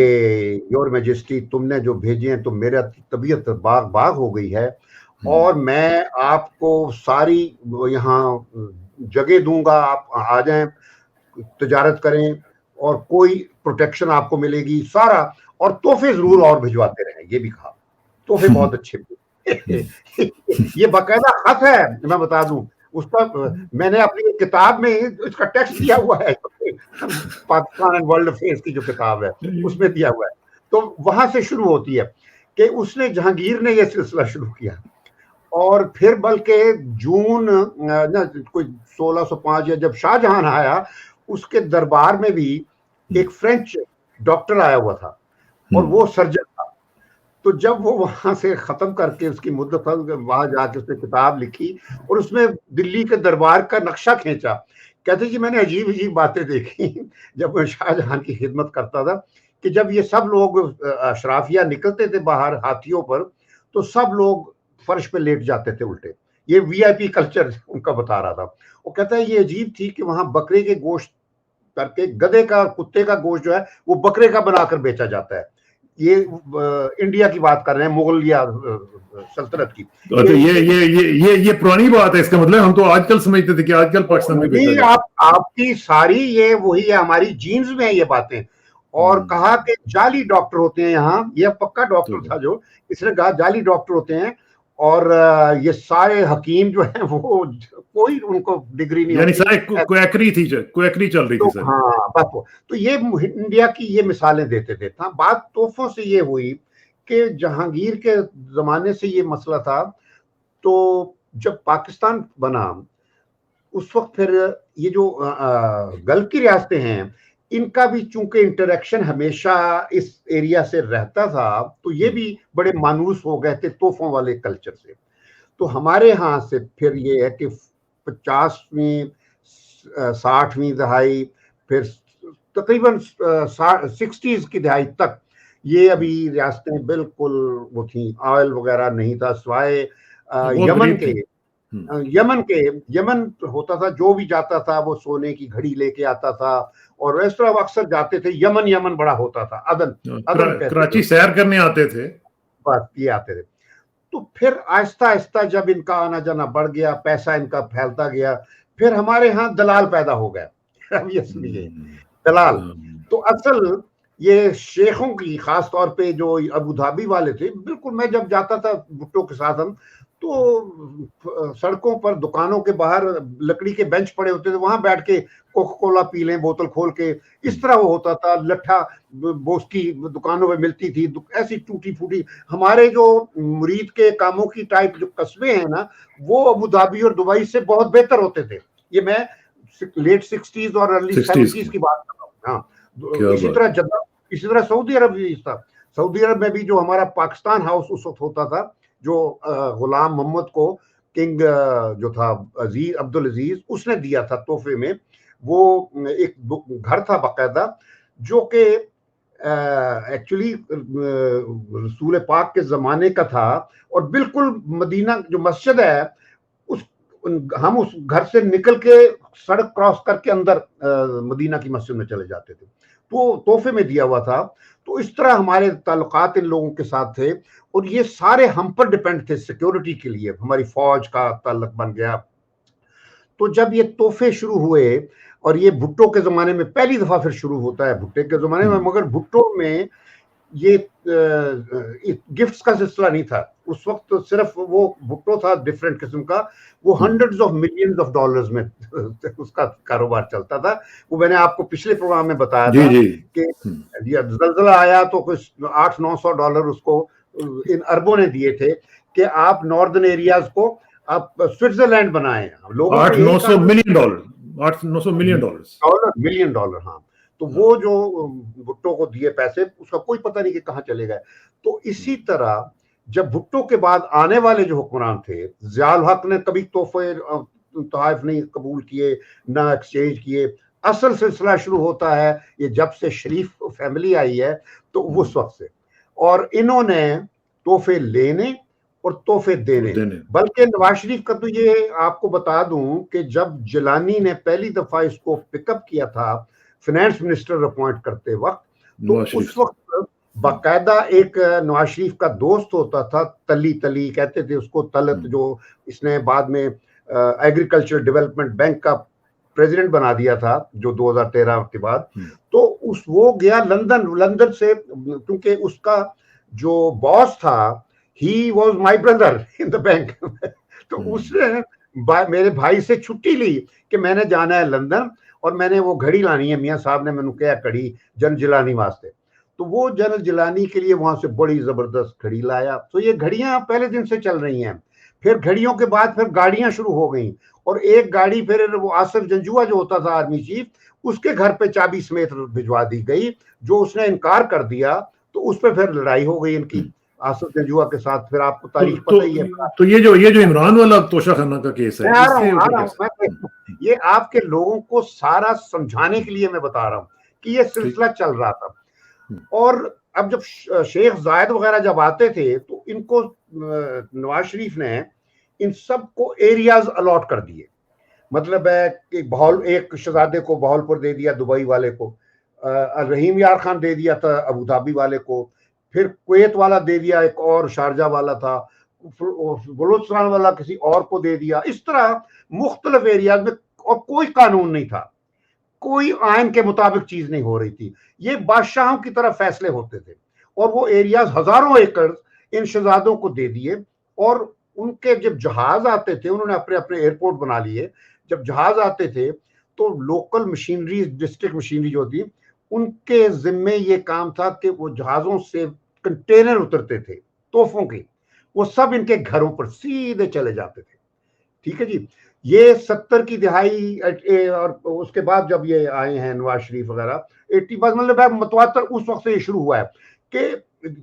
S1: یور میجسٹی تم نے جو بھیجے ہیں تو میرا طبیعت باغ باغ ہو گئی ہے, اور میں آپ کو ساری یہاں جگہ دوں گا, آپ آ جائیں تجارت کریں اور کوئی پروٹیکشن آپ کو ملے گی سارا, اور تحفے ضرور اور بھجواتے رہیں. یہ بھی کہا تحفے بہت اچھے. یہ باقاعدہ خط ہے, میں بتا دوں اس کا, میں نے اپنی کتاب میں اس کا ٹیکسٹ دیا ہوا ہے, پاکستان اینڈ ورلڈ افیئرز کی جو کتاب ہے اس میں دیا ہوا ہے. تو وہاں سے شروع ہوتی ہے کہ اس نے, جہانگیر نے یہ سلسلہ شروع کیا, اور پھر بلکہ جون کوئی 1605 یا جب شاہ جہاں آیا, اس کے دربار میں بھی ایک فرینچ ڈاکٹر آیا ہوا تھا اور وہ سرجن تھا. تو جب وہ وہاں سے ختم کر کے اس کی مدت وہاں جا کے اس نے کتاب لکھی اور اس میں دلی کے دربار کا نقشہ کھینچا. کہتے جی میں نے عجیب عجیب باتیں دیکھی جب میں شاہ جہاں کی خدمت کرتا تھا, کہ جب یہ سب لوگ اشرافیہ نکلتے تھے باہر ہاتھیوں پر, تو سب لوگ فرش پہ لیٹ جاتے تھے الٹے, یہ وی آئی پی کلچر ان کا بتا رہا تھا. وہ کہتا ہے یہ عجیب تھی کہ وہاں بکرے کے گوشت کر کے گدھے کا کتے کا گوشت جو ہے وہ بکرے کا بنا کر بیچا جاتا ہے. یہ انڈیا کی بات کر رہے ہیں، مغل یا سلطنت کی.
S2: یہ پرانی بات ہے، اس کا مطلب ہم تو آج کل سمجھتے تھے کہ آج کل پاکستان میں بیچا جاتا ہے.
S1: آپ کی ساری یہ وہی ہے، ہماری جینز میں یہ باتیں. اور کہا کہ جعلی ڈاکٹر ہوتے ہیں یہاں، یہ پکا ڈاکٹر تھا جو اس نے کہا جعلی ڈاکٹر ہوتے ہیں، اور یہ سارے حکیم جو ہیں وہ کوئی ان کو ڈگری نہیں،
S2: یعنی سارے کویکری چل رہی تھی سر.
S1: ہاں بس. تو یہ انڈیا کی یہ مثالیں دیتے تھے. بات تحفوں سے یہ ہوئی کہ جہانگیر کے زمانے سے یہ مسئلہ تھا. تو جب پاکستان بنا اس وقت پھر یہ جو گلف کی ریاستیں ہیں ان کا بھی چونکہ انٹریکشن ہمیشہ اس ایریا سے رہتا تھا، تو یہ بھی بڑے مانوس ہو گئے تھے تحفوں والے کلچر سے. تو ہمارے ہاں سے پھر یہ ہے کہ 50ویں 60ویں دہائی، پھر تقریباً 60s کی دہائی تک یہ ابھی ریاستیں بالکل وہ تھیں، آئل وغیرہ نہیں تھا سوائے یمن کے. یمن ہوتا تھا، جو بھی جاتا تھا وہ سونے کی گھڑی لے کے آتا تھا، اور اس طرح اکثر جاتے تھے. یمن بڑا ہوتا تھا، عدن
S2: کراچی سیر کرنے آتے تھے،
S1: بس یہ آتے تھے. تو پھر آہستہ آہستہ جب ان کا آنا جانا بڑھ گیا، پیسہ ان کا پھیلتا گیا، پھر ہمارے ہاں دلال پیدا ہو گئے. اب یہ سنیے، دلال تو اصل یہ شیخوں کی، خاص طور پہ جو ابو دھابی والے تھے، بالکل میں جب جاتا تھا بھٹو کے ساتھ ہم، تو سڑکوں پر دکانوں کے باہر لکڑی کے بینچ پڑے ہوتے تھے، وہاں بیٹھ کے کوکا کولا پی لیں بوتل کھول کے، اس طرح وہ ہوتا تھا. لٹھا بوس کی دکانوں میں ملتی تھی، ایسی ٹوٹی پھوٹی. ہمارے جو مرید کے کاموں کی ٹائپ جو قصبے ہیں نا، وہ ابو دھابی اور دبئی سے بہت بہتر ہوتے تھے. یہ میں لیٹ 60s اور ارلی 70s کی بات کر رہا ہوں. ہاں اسی طرح جدہ، اسی طرح سعودی عرب بھی تھا. سعودی عرب میں بھی جو ہمارا پاکستان ہاؤس اس وقت ہوتا تھا، جو غلام محمد کو کنگ جو تھا عزیز عبدالعزیز، اس نے دیا تھا تحفے میں. وہ ایک گھر تھا باقاعدہ، جو کہ ایکچولی رسول پاک کے زمانے کا تھا، اور بالکل مدینہ جو مسجد ہے ہم اس گھر سے نکل کے سڑک کراس کر کے اندر مدینہ کی مسجد میں چلے جاتے تھے. تو تحفے میں دیا ہوا تھا. تو اس طرح ہمارے تعلقات ان لوگوں کے ساتھ تھے، اور یہ سارے ہم پر ڈیپینڈ تھے سیکیورٹی کے لیے. ہماری فوج کا تعلق بن گیا. تو جب یہ تحفے شروع ہوئے، اور یہ بھٹو کے زمانے میں پہلی دفعہ پھر شروع ہوتا ہے بھٹے کے زمانے میں، مگر بھٹو میں یہ گفٹس کا سلسلہ نہیں تھا اس وقت. صرف وہ بھٹو تھا ڈفرینٹ قسم کا، وہ hundreds of millions of dollars میں اس کا کاروبار چلتا تھا. وہ میں نے آپ کو پچھلے پروگرام میں بتایا تھا کہ زلزلہ آیا تو کچھ $800-900 اس کو ان اربوں نے دیے تھے کہ آپ ناردرن ایریاز کو آپ سوئٹزرلینڈ بنائیں.
S2: $800 ملین.
S1: ہاں. تو وہ جو بھٹو کو دیے پیسے، اس کا کوئی پتہ نہیں کہ کہاں چلے گئے. تو اسی طرح جب بھٹو کے بعد آنے والے جو حکمران تھے، ضیاء الحق نے کبھی تحفے تحائف نہیں قبول کیے، نہ ایکسچینج کیے. اصل سلسلہ شروع ہوتا ہے یہ جب سے شریف فیملی آئی ہے، تو اس وقت سے. اور انہوں نے تحفے لینے اور تحفے دینے. بلکہ نواز شریف کا تو یہ آپ کو بتا دوں کہ جب جیلانی نے پہلی دفعہ اس کو پک اپ کیا تھا فائنانس منسٹر اپوائنٹ کرتے وقت، تو اس وقت باقاعدہ ایک نواز شریف کا دوست ہوتا تھا، تلی کہتے تھے اس کو، طلعت، جو اس نے بعد میں ایگریکلچر ڈیولپمنٹ بینک کا پریزیڈنٹ بنا دیا تھا جو 2013 کے بعد. تو وہ گیا لندن سے، کیونکہ اس کا جو باس تھا he was my brother in the bank. تو اس نے میرے بھائی سے چھٹی لی کہ میں نے جانا ہے لندن، اور میں نے وہ گھڑی لانی ہے، میاں صاحب نے میں نے کہا کڑی جنرل جیلانی واسطے. تو وہ جنرل جیلانی کے لیے وہاں سے بڑی زبردست گھڑی لایا. تو یہ گھڑیاں پہلے دن سے چل رہی ہیں. پھر گھڑیوں کے بعد پھر گاڑیاں شروع ہو گئیں، اور ایک گاڑی پھر وہ آصف جنجوعہ جو ہوتا تھا آرمی چیف، اس کے گھر پہ چابی سمیت بھجوا دی گئی، جو اس نے انکار کر دیا. تو اس پہ پھر لڑائی ہو گئی ان کی آصف جنجوعہ کے ساتھ. پھر آپ کو تاریخ پتہ ہی ہے. تو
S2: یہ جو عمران والا توشہ خانہ کا کیس ہے،
S1: یہ آپ کے لوگوں کو سارا سمجھانے کے لیے میں بتا رہا ہوں کہ یہ سلسلہ چل رہا تھا. اور اب جب شیخ زائد وغیرہ جب آتے تھے، تو ان کو نواز شریف نے ان سب کو ایریاز الاٹ کر دیے. مطلب ہے کہ ایک شہزادے کو بہاولپور دے دیا دبئی والے کو, رحیم یار خان دے دیا تھا ابو دھابی والے کو, پھر کویت والا دے دیا, ایک اور شارجہ والا تھا, بلوچستان والا کسی اور کو دے دیا. اس طرح مختلف ایریاز میں, اور کوئی قانون نہیں تھا, کوئی آئین کے مطابق چیز نہیں ہو رہی تھی. یہ بادشاہوں کی طرف فیصلے ہوتے تھے, اور وہ ایریاز ہزاروں ایکڑ ان شہزادوں کو دے دیے. اور ان کے جب جہاز آتے تھے, انہوں نے اپنے اپنے ایئرپورٹ بنا لیے, جب جہاز آتے تھے تو لوکل مشینری, ڈسٹرکٹ مشینری جو تھی, ان کے ذمے یہ کام تھا کہ وہ جہازوں سے کنٹینر اترتے تھے تحفوں کے, وہ سب ان کے گھروں پر سیدھے چلے جاتے تھے. ٹھیک ہے جی. یہ 70 کی دہائی, اور اس کے بعد جب یہ آئے ہیں نواز شریف وغیرہ 80 بعد, مطلب متواتر اس وقت سے یہ شروع ہوا ہے کہ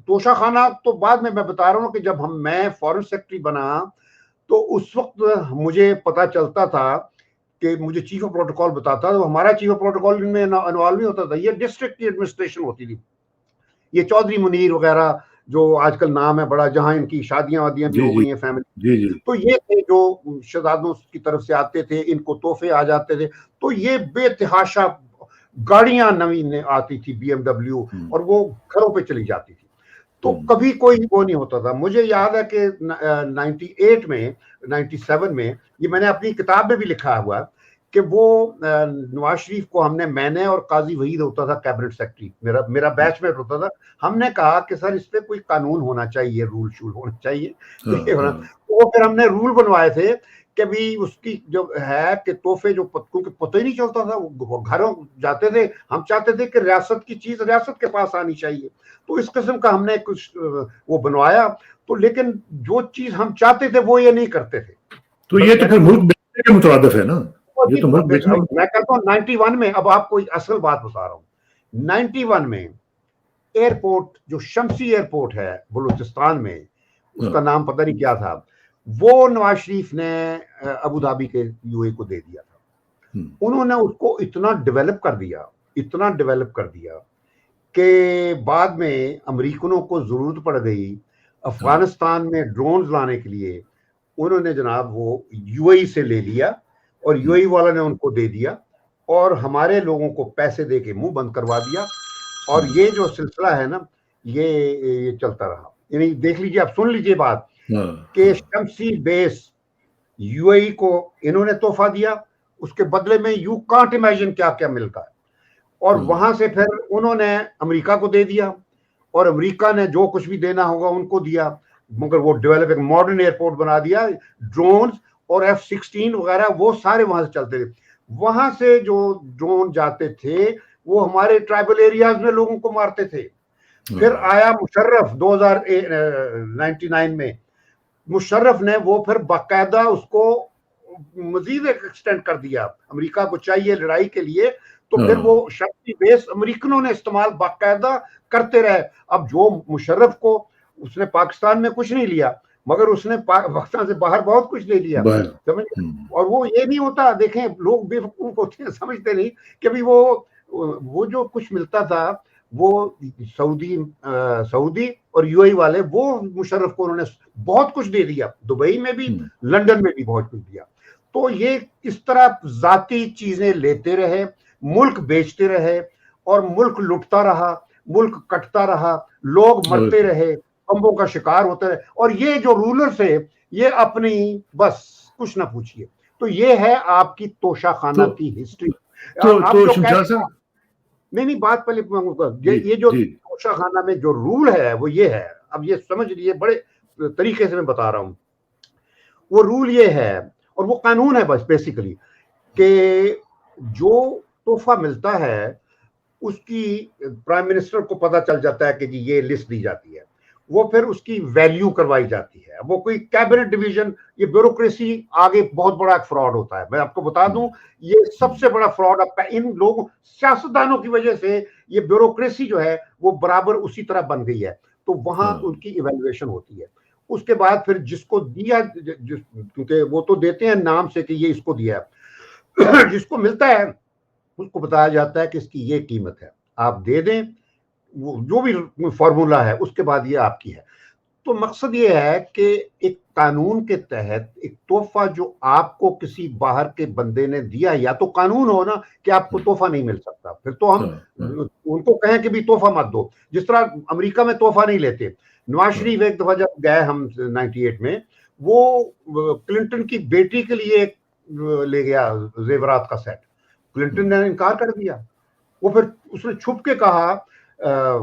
S1: توشہ خانہ. تو بعد میں بتا رہا ہوں کہ جب میں فارن سیکرٹری بنا تو اس وقت مجھے پتا چلتا تھا کہ مجھے چیف آف پروٹوکول بتاتا تھا, تو ہمارا چیف آف پروٹوکول میں انوالو نہیں ہوتا تھا, یہ ڈسٹرکٹ کی ایڈمنسٹریشن ہوتی تھی. یہ چودھری منیر وغیرہ جو آج کل نام ہے بڑا, جہاں ان کی شادیاں وادیاں بھی ہو گئی ہیں فیملی, تو یہ تھے جو شہزادوں کی طرف سے آتے تھے, ان کو تحفے آ جاتے تھے. تو یہ بے تحاشا گاڑیاں نئی آتی تھی BMW, اور وہ گھروں پہ چلی جاتی تھی. تو کبھی کوئی وہ نہیں ہوتا تھا. مجھے یاد ہے کہ 98 میں 97 میں, یہ میں نے اپنی کتاب میں بھی لکھا ہوا کہ وہ نواز شریف کو میں نے اور قاضی وحید ہوتا تھا کیبنٹ سیکرٹری, میرا بیچ میٹ ہوتا تھا, ہم نے کہا کہ سر اس پہ کوئی قانون ہونا چاہیے, رول شول ہونا چاہیے. وہ پھر ہم نے رول بنوائے تھے کہ بھی اس کی جو ہے کہ تحفے جو کیونکہ پتہ ہی نہیں چلتا تھا, وہ گھروں جاتے تھے. ہم چاہتے تھے کہ ریاست کی چیز ریاست کے پاس آنی چاہیے, تو اس قسم کا ہم نے کچھ وہ بنوایا. تو لیکن جو چیز ہم چاہتے تھے وہ یہ نہیں کرتے تھے.
S2: تو یہ تو پھر ملک بیچنے کے مترادف ہے نا, یہ تو ملک بیچنے.
S1: میں کہتا ہوں 91 میں, اب آپ کو اصل بات بتا رہا ہوں, 91 میں ایئرپورٹ جو شمسی ایئرپورٹ ہے بلوچستان میں, اس کا نام پتہ نہیں کیا تھا, وہ نواز شریف نے ابو دھابی کے UAE کو دے دیا تھا. انہوں نے اس کو اتنا ڈیولپ کر دیا کہ بعد میں امریکنوں کو ضرورت پڑ گئی افغانستان میں ڈرونز لانے کے لیے. انہوں نے جناب وہ UAE سے لے لیا, اور UAE والا نے ان کو دے دیا, اور ہمارے لوگوں کو پیسے دے کے منہ بند کروا دیا. اور یہ جو سلسلہ ہے نا, یہ چلتا رہا. یعنی دیکھ لیجیے, آپ سن لیجیے بات, کہ شمسی بیس UAE کو انہوں نے تحفہ دیا, اس کے بدلے میں یو کانٹ امیجن کیا کیا ملتا ہے. اور وہاں سے پھر انہوں نے امریکہ کو دے دیا, اور امریکہ نے جو کچھ بھی دینا ہوگا ان کو دیا, مگر وہ ڈیولپ ایک ماڈرن ایئرپورٹ بنا دیا. ڈرونز اور F-16 وغیرہ وہ سارے وہاں سے چلتے تھے. وہاں سے جو ڈرون جاتے تھے وہ ہمارے ٹرائبل ایریاز میں لوگوں کو مارتے تھے. پھر آیا مشرف 2099 میں, مشرف نے وہ پھر باقاعدہ اس کو مزید ایکسٹینڈ کر دیا. امریکہ کو چاہیے لڑائی کے لیے, تو پھر وہ شمسی بیس امریکنوں نے استعمال باقاعدہ کرتے رہے. اب جو مشرف کو, اس نے پاکستان میں کچھ نہیں لیا, مگر اس نے پاکستان سے باہر بہت کچھ لے لیا. اور وہ یہ نہیں ہوتا, دیکھیں لوگ بے وقوف ہوتے ہیں, سمجھتے نہیں کہ بھی وہ جو کچھ ملتا تھا وہ سعودی اور UAE والے, وہ مشرف کو انہوں نے بہت کچھ دے دیا, دبئی میں بھی لندن میں بھی بہت کچھ دیا. تو یہ اس طرح ذاتی چیزیں لیتے رہے, ملک بیچتے رہے, اور ملک لٹتا رہا, ملک کٹتا رہا, لوگ مرتے رہے, بمبوں کا شکار ہوتے رہے. اور یہ جو رولرز ہے یہ اپنی بس کچھ نہ پوچھئے. تو یہ ہے آپ کی توشہ خانہ کی ہسٹری. نہیں بات پہلے یہ جو توشہ خانہ میں جو رول ہے وہ یہ ہے, اب یہ سمجھ لیجیے, بڑے طریقے سے میں بتا رہا ہوں. وہ رول یہ ہے, اور وہ قانون ہے بس بیسیکلی, کہ جو تحفہ ملتا ہے اس کی پرائم منسٹر کو پتا چل جاتا ہے کہ جی یہ لسٹ دی جاتی ہے, وہ پھر اس کی ویلیو کروائی جاتی ہے. وہ کوئی کیبنٹ ڈویژن, یہ بیوروکریسی آگے بہت بڑا ایک فراڈ ہوتا ہے. میں آپ کو بتا دوں, یہ سب سے بڑا فراڈ ان لوگوں سیاستدانوں کی وجہ سے یہ بیوروکریسی جو ہے وہ برابر اسی طرح بن گئی ہے. تو وہاں ان کی ایویلویشن ہوتی ہے. اس کے بعد پھر جس کو دیا, کیونکہ وہ تو دیتے ہیں نام سے کہ یہ اس کو دیا ہے, جس کو ملتا ہے اس کو بتایا جاتا ہے کہ اس کی یہ قیمت ہے, آپ دے دیں, جو بھی فارمولا ہے اس کے بعد یہ آپ کی ہے. تو مقصد یہ ہے کہ ایک قانون کے تحت ایک تحفہ جو آپ کو کسی باہر کے بندے نے دیا، یا تو قانون ہو نا کہ آپ کو تحفہ نہیں مل سکتا، پھر تو ہم ان کو کہیں کہ بھی تحفہ مت دو. جس طرح امریکہ میں تحفہ نہیں لیتے. نواز شریف ایک دفعہ جب گئے ہم 98 میں، وہ کلنٹن کی بیٹی کے لیے لے گیا زیورات کا سیٹ. کلنٹن نے انکار کر دیا. وہ پھر اس نے چھپ کے کہا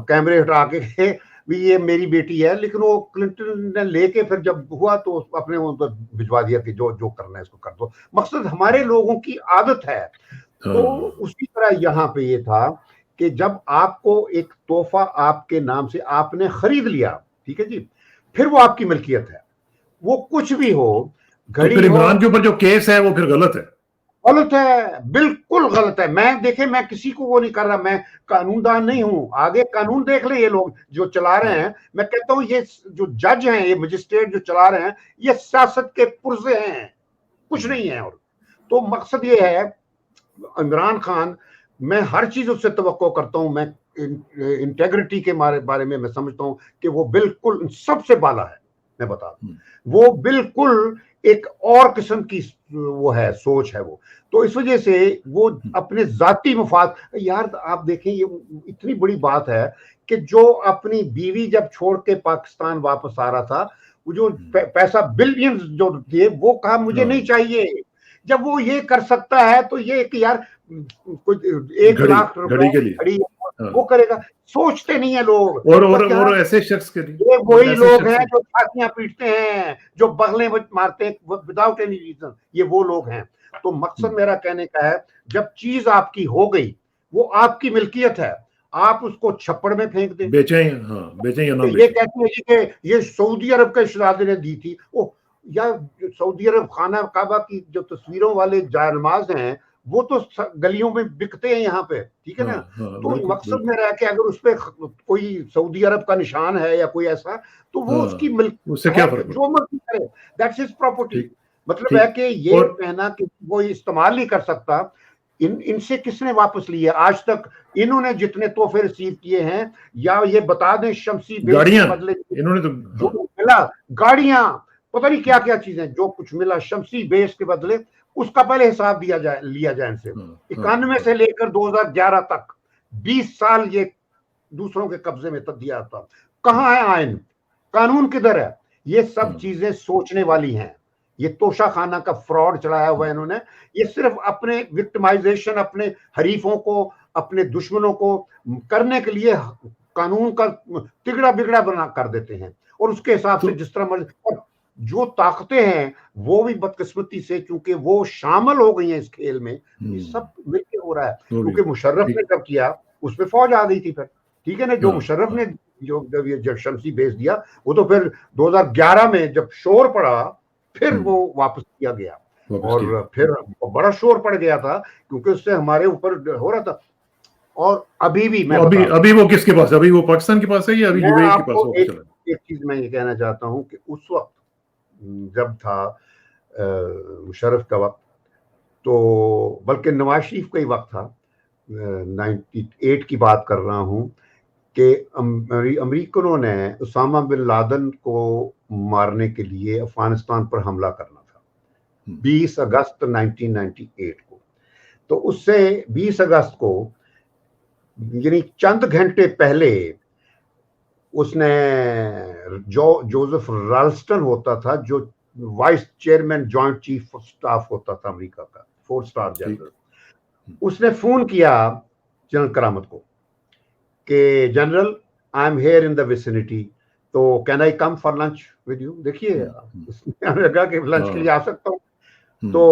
S1: کیمرے ہٹا کے کہ یہ میری بیٹی ہے، لیکن وہ کلنٹن نے لے کے پھر جب ہوا تو اپنے بھجوا دیا کہ جو کرنا ہے اس کو کر دو. مقصد ہمارے لوگوں کی عادت ہے. تو اسی طرح یہاں پہ یہ تھا کہ جب آپ کو ایک تحفہ آپ کے نام سے آپ نے خرید لیا، ٹھیک ہے جی، پھر وہ آپ کی ملکیت ہے. وہ کچھ بھی ہو،
S2: گھڑی، عمران کے اوپر جو کیس ہے وہ پھر غلط ہے.
S1: غلط ہے، بالکل غلط ہے. میں دیکھیں، میں کسی کو وہ نہیں کر رہا، میں قانون دان نہیں ہوں. آگے قانون دیکھ لیں یہ لوگ جو چلا رہے ہیں. میں کہتا ہوں یہ جو جج ہیں، یہ مجسٹریٹ جو چلا رہے ہیں، یہ سیاست کے پرزے ہیں، کچھ نہیں ہے. اور تو مقصد یہ ہے، عمران خان، میں ہر چیز اس سے توقع کرتا ہوں. میں انٹیگریٹی کے بارے میں سمجھتا ہوں کہ وہ بالکل سب سے بالا ہے. میں بتا دوں وہ بالکل ایک اور قسم کی وہ ہے، سوچ ہے وہ. تو اس وجہ سے وہ اپنے ذاتی مفاد، یار آپ دیکھیں یہ اتنی بڑی بات ہے کہ جو اپنی بیوی جب چھوڑ کے پاکستان واپس آ رہا تھا، وہ جو پیسہ بلینز جو دیے، وہ کہا مجھے نہیں چاہیے. جب وہ یہ کر سکتا ہے تو یہ کہ یار 1 لاکھ روپے وہ کرے گا. سوچتے نہیں ہیں لوگ.
S2: اور ایسے شخص کے لیے
S1: یہ وہی لوگ ہیں جو چھاتیاں پیٹتے ہیں، جو بغلیں مارتے ہیں وداؤٹ اینی ریزن. یہ وہ لوگ ہیں. تو مقصد میرا کہنے کا ہے، جب چیز آپ کی ہو گئی، وہ آپ کی ملکیت ہے. آپ اس کو چھپڑ میں پھینک دیں،
S2: بیچیں یا نہ
S1: یہ کہتے ہیں کہ یہ سعودی عرب کے شہزادے نے دی تھی. یا سعودی عرب خانہ کعبہ کی جو تصویروں والے جائے نماز ہیں، وہ تو گلیوں میں بکتے ہیں یہاں پہ، ٹھیک ہے نا. تو مقصد میرا ہے کہ اگر اس پہ کوئی سعودی عرب کا نشان ہے یا کوئی ایسا، تو وہ اس کی ملک ہے، جو مرضی کرے، دیٹس ہز پراپرٹی. مطلب ہے کہ یہ کہنا کہ وہ استعمال نہیں کر سکتا. ان سے کس نے واپس لیے آج تک؟ انہوں نے جتنے تحفے ریسیو کیے ہیں، یا یہ بتا دیں شمسی بیس کے بدلے
S2: انہوں نے
S1: جو ملا، گاڑیاں، پتہ نہیں کیا کیا چیزیں، جو کچھ ملا شمسی بیس کے بدلے، اس کا پہلے حساب لیا جائے ان سے. 91 سے لے کر 2011 تک 20 سال یہ دوسروں کے قبضے میں دیا تھا. کہاں ہے آئین؟ قانون کدھر ہے؟ یہ سب چیزیں سوچنے والی ہیں. یہ توشہ خانہ کا فراڈ چڑھایا ہوا ہے انہوں نے. یہ صرف اپنے وکٹمائزیشن، اپنے حریفوں کو، اپنے دشمنوں کو کرنے کے لیے قانون کا تگڑا بگڑا بنا کر دیتے ہیں، اور اس کے حساب سے جس طرح مرضی. جو طاقتیں ہیں وہ بھی بدقسمتی سے چونکہ وہ شامل ہو گئی ہیں اس کھیل میں، یہ سب مل کے ہو رہا ہے. کیونکہ مشرف نے جب کیا اس پہ فوج آ گئی تھی پھر، ٹھیک ہے نا. جو مشرف نے جو شمسی بیس دیا، وہ تو پھر 2011 میں جب شور پڑا پھر وہ واپس کیا گیا. اور پھر بڑا شور پڑ گیا تھا کیونکہ اس سے ہمارے اوپر ہو رہا تھا. اور ابھی بھی میں
S2: ابھی وہ کس کے پاس؟ ابھی وہ پاکستان کے پاس ہے یا ابھی یو اے کے پاس؟
S1: ایک چیز میں یہ کہنا چاہتا ہوں کہ اس وقت جب تھا مشرف کا وقت، تو بلکہ نواز شریف کا ہی وقت تھا، 98 کی بات کر رہا ہوں، کہ امریکنوں نے اسامہ بن لادن کو مارنے کے لیے افغانستان پر حملہ کرنا تھا 20 اگست 1998 کو. تو اس سے 20 اگست کو یعنی چند گھنٹے پہلے اس نے جوزف رالسٹن ہوتا تھا، جو vice chairman joint chief of staff ہوتا تھا امریکہ کا، 4 اسٹار جنرل. اس نے فون کیا جنرل کرامت کو کہ general I am here in the vicinity, تو can I come for lunch with you. دیکھیے اس نے کہا کہ لنچ کے لیے آ سکتا ہوں. تو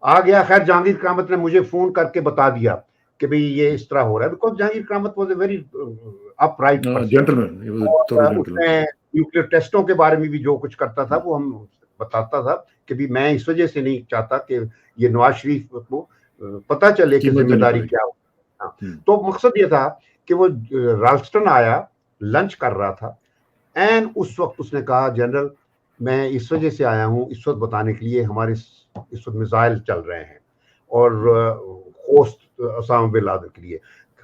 S1: آ گیا. خیر جہانگیر کرامت نے مجھے فون کر کے بتا دیا کہ بھئی یہ اس طرح ہو رہا ہے، because Jehangir Karamat was a very upright gentleman. اس نے نیوکلیئر ٹیسٹوں کے بارے میں بھی جو کچھ کرتا تھا وہ ہم بتاتا تھا کہ بھی میں اس وجہ سے نہیں چاہتا کہ یہ نواز شریف کو پتہ چلے کہ ذمہ داری کیا ہو. تو مقصد یہ تھا کہ وہ رالسٹن آیا، لنچ کر رہا تھا، اینڈ اس وقت اس نے کہا جنرل میں اس وجہ سے آیا ہوں اس وقت بتانے کے لیے ہمارے اس وقت میزائل چل رہے ہیں اور ہوسٹ اسامہ بن لادن کے لیے.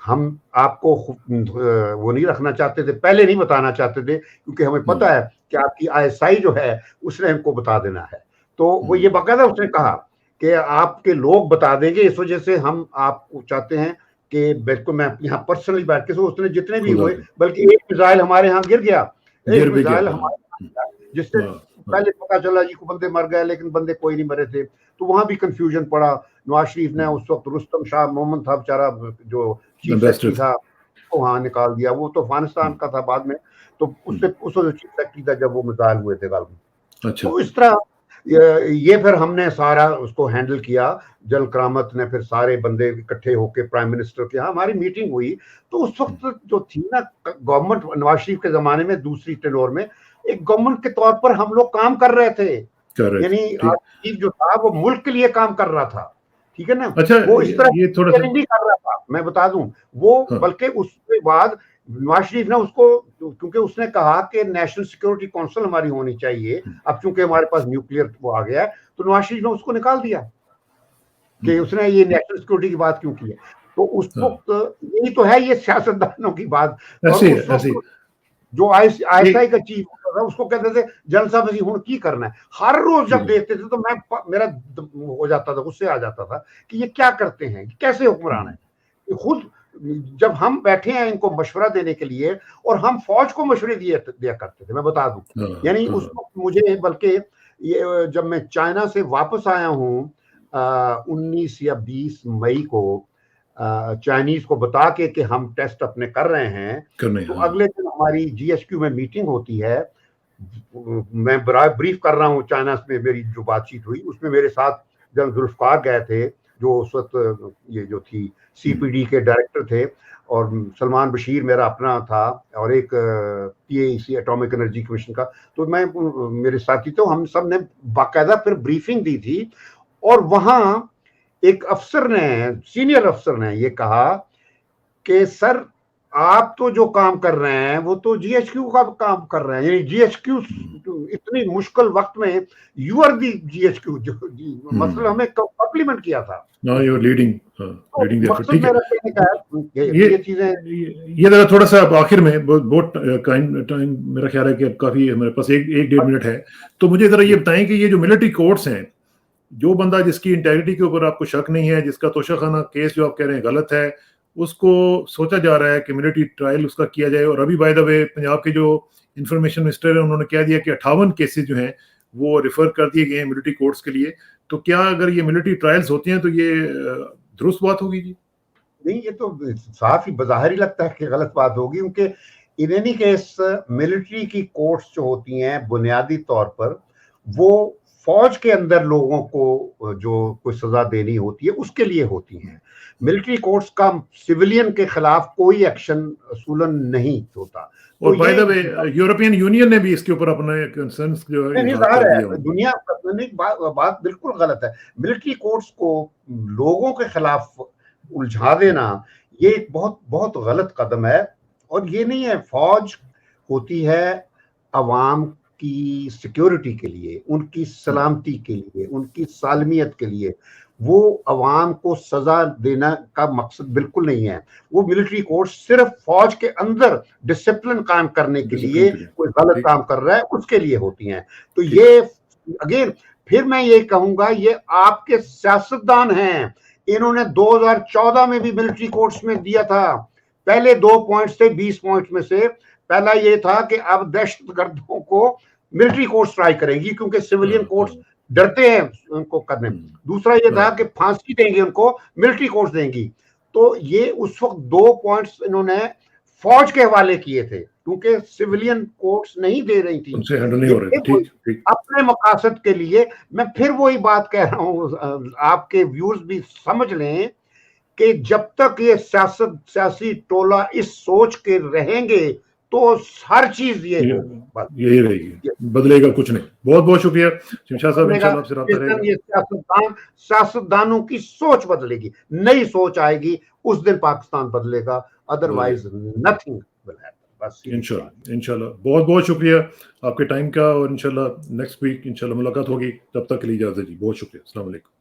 S1: ہم آپ کو وہ نہیں رکھنا چاہتے تھے، پہلے نہیں بتانا چاہتے تھے، کیونکہ ہمیں پتہ ہے کہ آپ کی ISI جو ہے اس نے ہم کو بتا دینا ہے. تو وہ یہ باقاعدہ اس نے کہا کہ آپ کے لوگ بتا دیں گے، اس وجہ سے ہم آپ کو چاہتے ہیں کہ بالکل میں یہاں پرسنلی بیٹھ کے اس نے جتنے بھی ہوئے، بلکہ ایک میزائل ہمارے ہاں گر گیا، ایک میزائل ہمارے ہاں، جس سے پہلے پتا چلا جی کو بندے مر گئے، لیکن بندے کوئی نہیں مرے تھے. تو وہاں بھی کنفیوژن پڑا. نواز شریف نے اس وقت رستم شاہ محمد تھا بیچارہ جو چیف سیکرٹری تھا کو وہاں نکال دیا. وہ تو افغانستان کا تھا بعد میں. تو اس سے چیف سیکرٹری تھا جب وہ میزائل ہوئے تھے غالب. تو اس طرح یہ پھر ہم نے سارا اس کو ہینڈل کیا. جل کرامت نے پھر سارے بندے اکٹھے ہو کے پرائم منسٹر کے ہاں ہماری میٹنگ ہوئی. تو اس وقت جو تھی نا گورنمنٹ نواز شریف کے زمانے میں دوسری ٹینور میں ایک گورنمنٹ کے طور پر ہم لوگ کام کر رہے تھے. یعنی جو تھا وہ ملک کے لیے کام کر رہا تھا. ٹھیک ہے نا. وہ اس طرح نہیں کر رہا تھا میں بتا دوں. وہ بلکہ اس کے بعد نواز شریف نے اس کو کیونکہ اس نے کہا کہ نیشنل سیکورٹی کونسل ہماری ہونی چاہیے. اب چونکہ ہمارے پاس نیوکلیئر وہ آ گیا ہے تو نواز شریف نے اس کو نکال دیا کہ اس نے یہ نیشنل سیکورٹی کی بات کیوں کی ہے. تو اس وقت یہی تو ہے یہ سیاستدانوں کی بات. جو ISI کا چیف ہوتا تھا اس کو کہتے تھے جنرل صاحب اسی ہوں کی کرنا ہے. ہر روز جب دیکھتے تھے تو میرا ہو جاتا تھا، غصے آ جاتا تھا کہ یہ کیا کرتے ہیں، کیسے حکمران ہے. خود جب ہم بیٹھے ہیں ان کو مشورہ دینے کے لیے اور ہم فوج کو مشورے دیا کرتے تھے. میں بتا دوں یعنی اس وقت مجھے بلکہ جب میں چائنا سے واپس آیا ہوں 19 یا 20 مئی کو چائنیز کو بتا کے کہ ہم ٹیسٹ اپنے کر رہے ہیں، تو اگلے دن ہماری GHQ میں میٹنگ ہوتی ہے. میں بریف کر رہا ہوں چائنا میں میری جو بات چیت ہوئی اس میں میرے ساتھ جنرل ذوالفقار گئے تھے جو اس وقت یہ جو تھی CPD کے ڈائریکٹر تھے، اور سلمان بشیر میرا اپنا تھا، اور ایک PAEC اٹامک انرجی کمیشن کا. تو میں میرے ساتھی تو ہم سب نے باقاعدہ پھر بریفنگ دی تھی. اور وہاں ایک افسر نے سینئر افسر نے یہ کہا کہ سر آپ تو جو کام کر رہے ہیں وہ تو GHQ کا کام کر رہے ہیں. یعنی GHQ اتنی مشکل وقت میں یو آر دی GHQ جو مطلب ہمیں کمپلیمنٹ کیا تھا.
S2: یہ ذرا تھوڑا سا آخر میں بہت ٹائم میرا خیال ہے کہ اب کافی ہمارے پاس 1-1.5 منٹ ہے. تو مجھے ذرا یہ بتائیں کہ یہ جو ملٹری کورٹس ہیں، جو بندہ جس کی انٹیگریٹی کے اوپر آپ کو شک نہیں ہے، جس کا توشہ خانہ کیس جو آپ کہہ رہے ہیں غلط ہے، اس کو سوچا جا رہا ہے کہ ملٹری ٹرائل اس کا کیا جائے. اور ابھی بائی دا وے پنجاب کے جو انفارمیشن منسٹر ہیں انہوں نے کہہ دیا کہ 58 کیسز جو ہیں وہ ریفر کر دیے گئے ہیں ملٹری کورٹس کے لیے. تو کیا اگر یہ ملٹری ٹرائلز ہوتی ہیں تو یہ درست بات ہوگی؟ جی
S1: نہیں، یہ تو صاف ہی بظاہر ہی لگتا ہے کہ غلط بات ہوگی، کیونکہ ان اینی کیس ملٹری کی کورٹس جو ہوتی ہیں بنیادی طور پر وہ فوج کے اندر لوگوں کو جو کوئی سزا دینی ہوتی ہے اس کے لیے ہوتی ہیں. ملٹری کورٹس کا سویلین کے خلاف کوئی ایکشن اصولاً نہیں ہوتا.
S2: اور by the way European union نے بھی اس کے اوپر اپنے کنسرنس جو
S1: ہے دنیا بات بالکل غلط ہے. ملٹری کورٹس کو لوگوں کے خلاف الجھا دینا یہ ایک بہت بہت غلط قدم ہے. اور یہ نہیں ہے، فوج ہوتی ہے عوام کی سیکیورٹی کے لیے، ان کی سلامتی کے لیے، ان کی سالمیت کے لیے. وہ عوام کو سزا دینا کا مقصد بالکل نہیں ہے. وہ ملٹری کورٹ صرف فوج کے اندر ڈسپلن قائم کرنے کے لیے کوئی غلط کام کر رہا ہے اس کے لیے ہوتی ہیں. تو یہ اگین پھر میں یہ کہوں گا یہ آپ کے سیاستدان ہیں. انہوں نے 2014 میں بھی ملٹری کورٹس میں دیا تھا. پہلے 2 پوائنٹس تھے 20 پوائنٹس میں سے. پہلا یہ تھا کہ اب دہشت گردوں کو ملٹری کورٹس ٹرائی کریں گی کیونکہ سویلین کورٹس ڈرتے ہیں ان کو کرنے. دوسرا یہ تھا کہ پھانسی دیں گے ان کو، ملٹری کورٹس دیں گی. تو یہ اس وقت 2 پوائنٹس انہوں نے فوج کے حوالے کیے تھے کیونکہ سویلین کورٹس نہیں دے رہی تھی اپنے مقاصد کے لیے. میں پھر وہی بات کہہ رہا ہوں، آپ کے ویورز بھی سمجھ لیں کہ جب تک یہ سیاسی ٹولہ اس سوچ کے رہیں گے تو ہر چیز
S2: یہی رہے گی، بدلے گا کچھ نہیں. بہت بہت شکریہ شمشاد صاحب، انشاءاللہ آپ سے رابطہ رہے گا.
S1: یہ سیاستدانوں کی سوچ بدلے گی، نئی سوچ آئے گی، اس دن پاکستان بدلے گا. Otherwise nothing will happen.
S2: انشاءاللہ بہت بہت شکریہ آپ کے ٹائم کا، اور انشاءاللہ نیکسٹ ویک انشاءاللہ ملاقات ہوگی. تب تک کے لیے اجازت جی، بہت شکریہ. السلام علیکم.